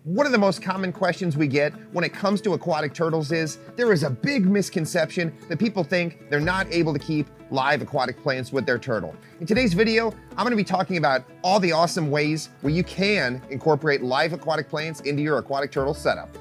One of the most common questions we get when it comes to aquatic turtles is there is a big misconception that people think they're not able to keep live aquatic plants with their turtle. In today's video, I'm going to be talking about all the awesome ways where you can incorporate live aquatic plants into your aquatic turtle setup.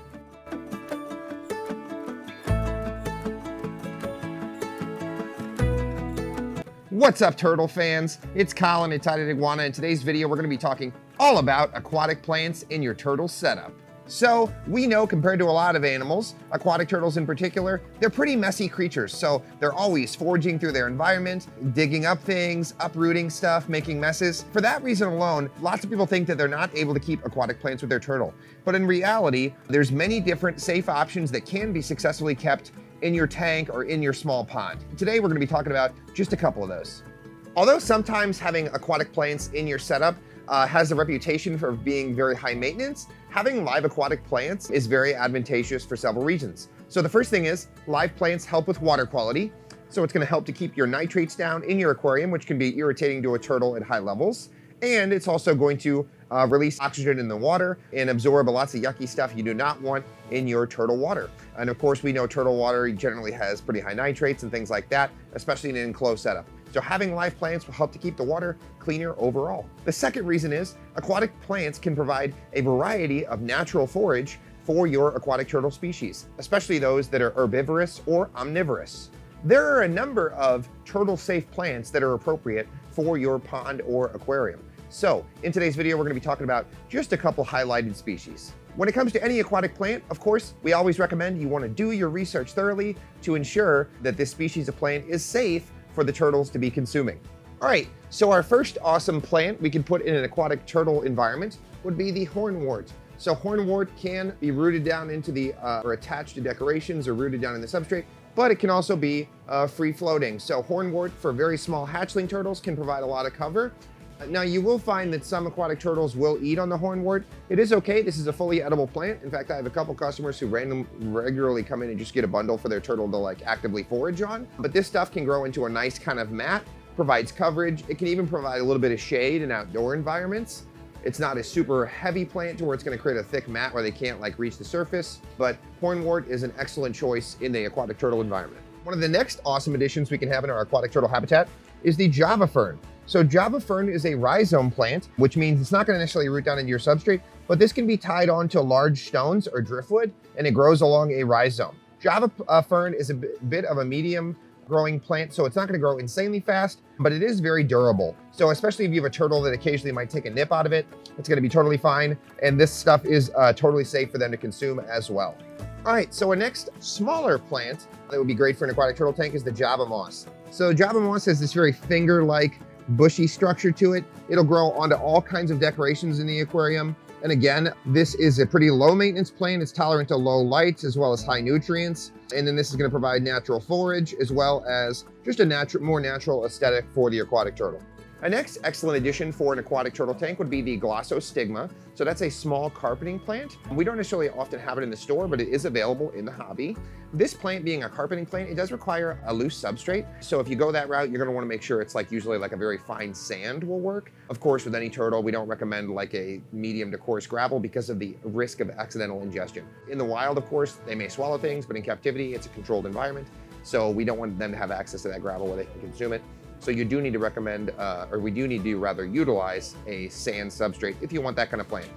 What's up, turtle fans? It's Collin at Tye-Dyed Iguana. In today's video, we're going to be talking all about aquatic plants in your turtle setup. So we know, compared to a lot of animals, aquatic turtles in particular, they're pretty messy creatures. So they're always foraging through their environment, digging up things, uprooting stuff, making messes. For that reason alone, lots of people think that they're not able to keep aquatic plants with their turtle. But in reality, there's many different safe options that can be successfully kept in your tank or in your small pond. Today, we're going to be talking about just a couple of those. Although sometimes having aquatic plants in your setup has a reputation for being very high maintenance, having live aquatic plants is very advantageous for several reasons. So the first thing is live plants help with water quality. So it's going to help to keep your nitrates down in your aquarium, which can be irritating to a turtle at high levels. And it's also going to release oxygen in the water and absorb lots of yucky stuff you do not want in your turtle water. And of course, we know turtle water generally has pretty high nitrates and things like that, especially in an enclosed setup. So having live plants will help to keep the water cleaner overall. The second reason is aquatic plants can provide a variety of natural forage for your aquatic turtle species, especially those that are herbivorous or omnivorous. There are a number of turtle-safe plants that are appropriate for your pond or aquarium. So in today's video, we're going to be talking about just a couple highlighted species. When it comes to any aquatic plant, of course, we always recommend you want to do your research thoroughly to ensure that this species of plant is safe for the turtles to be consuming. All right, so our first awesome plant we can put in an aquatic turtle environment would be the hornwort. So hornwort can be rooted down into the, or attached to decorations or rooted down in the substrate, but it can also be free floating. So hornwort for very small hatchling turtles can provide a lot of cover. Now you will find that some aquatic turtles will eat on the hornwort. It is okay, this is a fully edible plant. In fact, I have a couple customers who regularly come in and just get a bundle for their turtle to like actively forage on. But this stuff can grow into a nice kind of mat, provides coverage. It can even provide a little bit of shade in outdoor environments. It's not a super heavy plant to where it's going to create a thick mat where they can't like reach the surface, but hornwort is an excellent choice in the aquatic turtle environment. One of the next awesome additions we can have in our aquatic turtle habitat is the Java fern. So Java fern is a rhizome plant, which means it's not going to necessarily root down into your substrate, but this can be tied onto large stones or driftwood, and it grows along a rhizome. Java fern is a bit of a medium growing plant, so it's not going to grow insanely fast, but it is very durable. So especially if you have a turtle that occasionally might take a nip out of it, it's going to be totally fine, and this stuff is totally safe for them to consume as well. All right, so a next smaller plant that would be great for an aquatic turtle tank is the Java moss. So Java moss has this very finger-like bushy structure to it. It'll grow onto all kinds of decorations in the aquarium. And again, this is a pretty low maintenance plant. It's tolerant to low lights as well as high nutrients. And then this is going to provide natural forage as well as just a more natural aesthetic for the aquatic turtle. Our next excellent addition for an aquatic turtle tank would be the Glossostigma. So that's a small carpeting plant. We don't necessarily often have it in the store, but it is available in the hobby. This plant being a carpeting plant, it does require a loose substrate. So if you go that route, you're going to want to make sure it's like usually like a very fine sand will work. Of course, with any turtle, we don't recommend like a medium to coarse gravel because of the risk of accidental ingestion. In the wild, of course, they may swallow things, but in captivity, it's a controlled environment. So we don't want them to have access to that gravel where they can consume it. So you do need to recommend, or we do need to rather utilize a sand substrate if you want that kind of plant.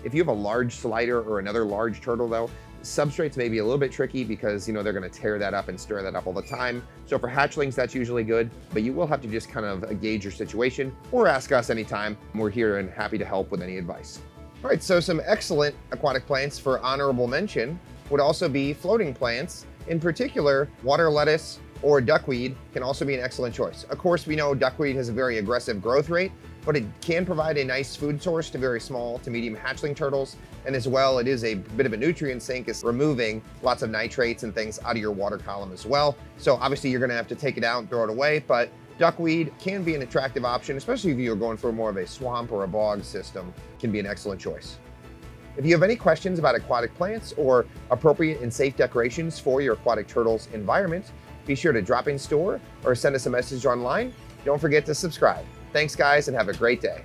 If you have a large slider or another large turtle though, substrates may be a little bit tricky because they're gonna tear that up and stir that up all the time. So for hatchlings, that's usually good, but you will have to just kind of gauge your situation or ask us anytime. We're here and happy to help with any advice. All right, so some excellent aquatic plants for honorable mention would also be floating plants. In particular, water lettuce or duckweed can also be an excellent choice. Of course, we know duckweed has a very aggressive growth rate, but it can provide a nice food source to very small to medium hatchling turtles. And as well, it is a bit of a nutrient sink. It's removing lots of nitrates and things out of your water column as well. So obviously you're gonna have to take it out and throw it away, but duckweed can be an attractive option, especially if you're going for more of a swamp or a bog system, can be an excellent choice. If you have any questions about aquatic plants or appropriate and safe decorations for your aquatic turtles environment, be sure to drop in store or send us a message online. Don't forget to subscribe. Thanks guys and have a great day.